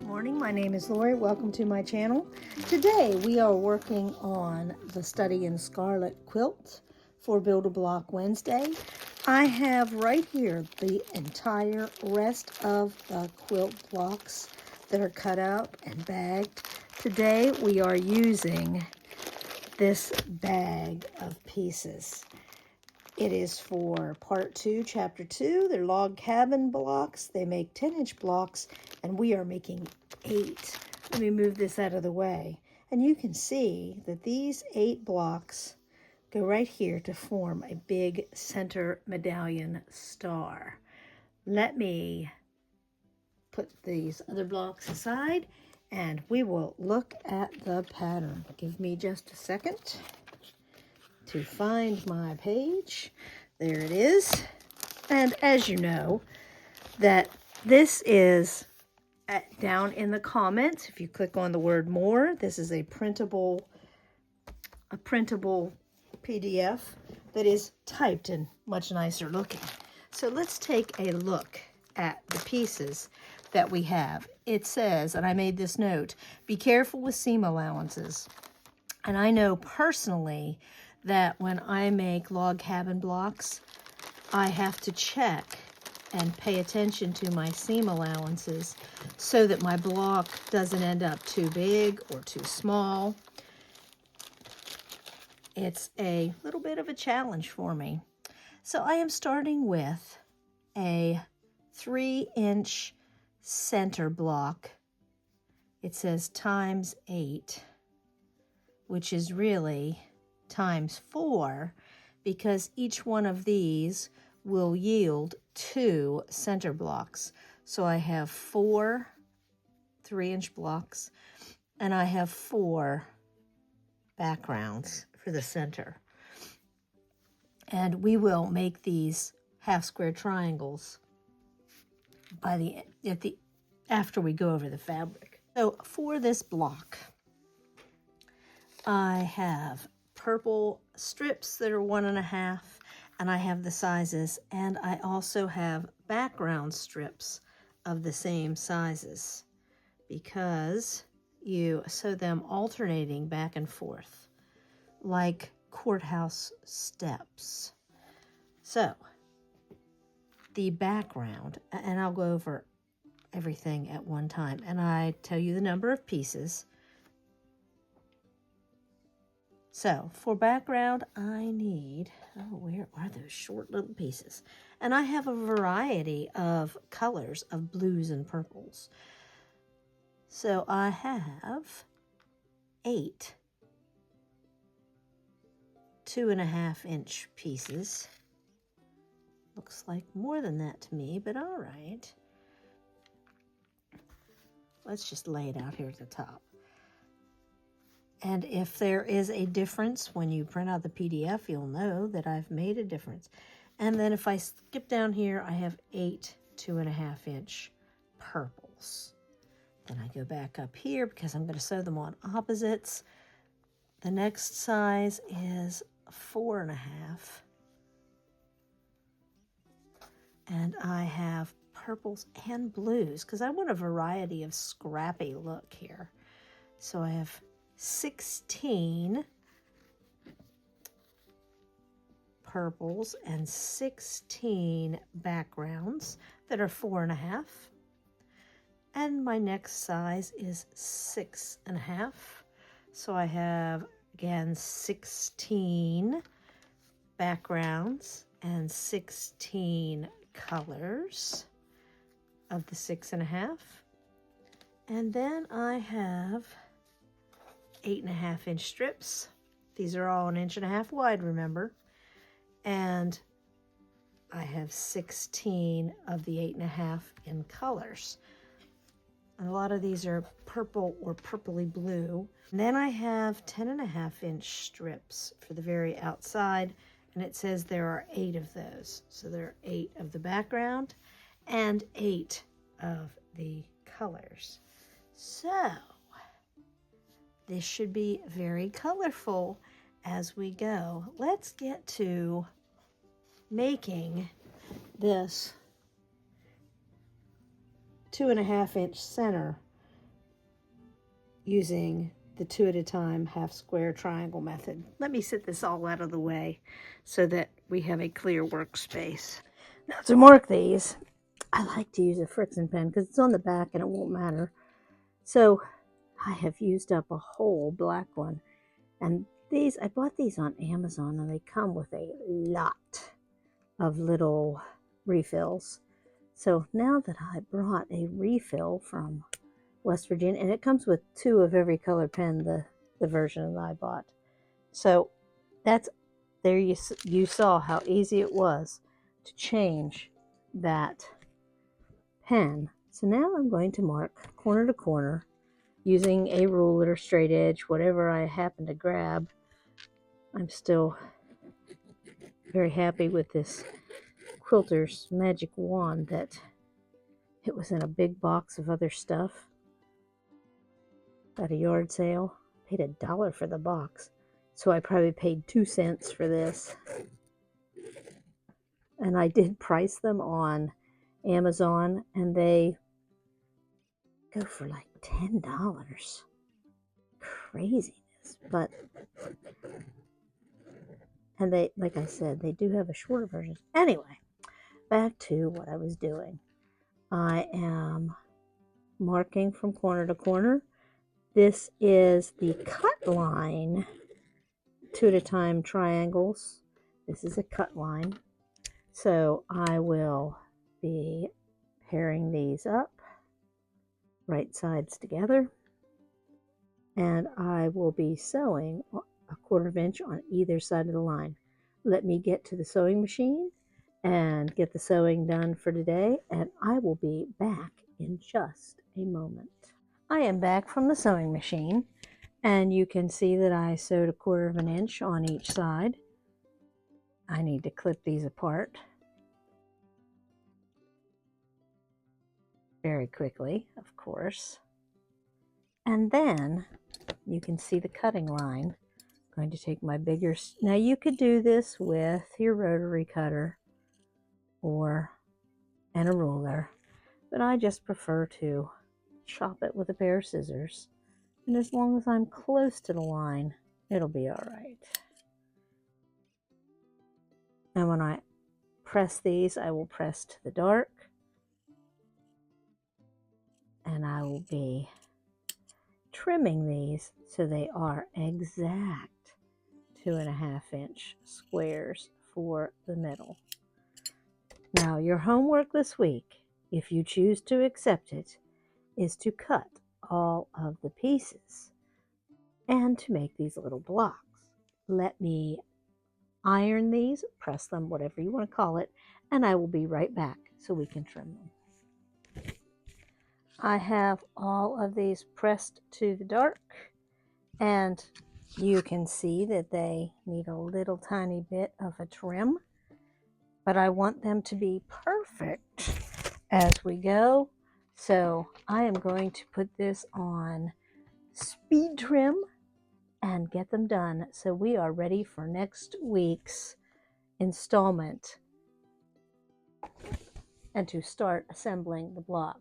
Morning, my name is Lori. Welcome to my channel. Today we are working on the study in Scarlet Quilt for Build-A-Block Wednesday. I have right here the entire rest of the quilt blocks that are cut out and bagged. Today we are using this bag of pieces. It is for part 2, chapter 2. They're log cabin blocks. They make 10-inch blocks, and we are making 8. Let me move this out of the way. And you can see that these 8 blocks go right here to form a big center medallion star. Let me put these other blocks aside, and we will look at the pattern. Give me just a second to find my page. There it is. And as you know, that this is down in the comments. If you click on the word more, this is a printable PDF that is typed and much nicer looking. So let's take a look at the pieces that we have. It says, and I made this note, be careful with seam allowances. And I know personally that when I make log cabin blocks, I have to check and pay attention to my seam allowances so that my block doesn't end up too big or too small. It's a little bit of a challenge for me. So I am starting with a 3-inch center block. It says times 8, which is really times 4, because each one of these will yield 2 center blocks. So I have 4 3-inch blocks, and I have 4 backgrounds for the center. And we will make these half square triangles after we go over the fabric. So for this block, I have purple strips that are 1.5, and I have the sizes, and I also have background strips of the same sizes because you sew them alternating back and forth like courthouse steps. So the background, and I'll go over everything at one time, and I tell you the number of pieces. So for background, I need, where are those short little pieces? And I have a variety of colors of blues and purples. So I have 8 2.5-inch pieces. Looks like more than that to me, but all right. Let's just lay it out here at the top. And if there is a difference when you print out the PDF, you'll know that I've made a difference. And then if I skip down here, I have 8 2.5-inch purples. Then I go back up here because I'm going to sew them on opposites. The next size is 4.5. And I have purples and blues because I want a variety of scrappy look here. So I have 16 purples and 16 backgrounds that are 4.5. And my next size is 6.5. So I have, again, 16 backgrounds and 16 colors of the 6.5. And then I have 8.5-inch strips. These are all 1.5 inches wide, remember. And I have 16 of the 8.5 in colors. And a lot of these are purple or purpley blue. And then I have 10.5-inch strips for the very outside, and it says there are 8 of those. So there are 8 of the background and 8 of the colors. So this should be very colorful as we go. Let's get to making this 2.5-inch center using the 2 at a time half square triangle method. Let me set this all out of the way so that we have a clear workspace. Now to mark these, I like to use a Frixion pen because it's on the back and it won't matter. So I have used up a whole black one. And these, I bought these on Amazon and they come with a lot of little refills. So now that I brought a refill from West Virginia, and it comes with 2 of every color pen, the version that I bought. So that's, there you saw how easy it was to change that pen. So now I'm going to mark corner to corner using a ruler, straight edge, whatever I happen to grab. I'm still very happy with this Quilter's magic wand that it was in a big box of other stuff at a yard sale. Paid $1 for the box, so I probably paid 2 cents for this. And I did price them on Amazon, and they go for like $10. Craziness. But, and they, like I said, they do have a shorter version. Anyway, back to what I was doing. I am marking from corner to corner. This is the cut line 2 at a time triangles. This is a cut line. So I will be pairing these up, right sides together, and I will be sewing a 1/4 inch on either side of the line. Let me get to the sewing machine and get the sewing done for today, and I will be back in just a moment. I am back from the sewing machine, and you can see that I sewed a 1/4 inch on each side. I need to clip these apart very quickly, of course. And then you can see the cutting line. I'm going to take my bigger, now you could do this with your rotary cutter and a ruler, but I just prefer to chop it with a pair of scissors. And as long as I'm close to the line, it'll be all right. And when I press these, I will press to the dark, and I will be trimming these so they are exact 2.5 inch squares for the middle. Now your homework this week, if you choose to accept it, is to cut all of the pieces and to make these little blocks. Let me iron these, press them, whatever you want to call it, and I will be right back so we can trim them. I have all of these pressed to the dark, and you can see that they need a little tiny bit of a trim, but I want them to be perfect as we go. So I am going to put this on speed trim and get them done so we are ready for next week's installment and to start assembling the blocks.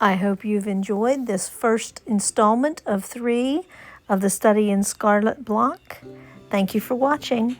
I hope you've enjoyed this first installment of 3 of the Study in Scarlet block. Thank you for watching.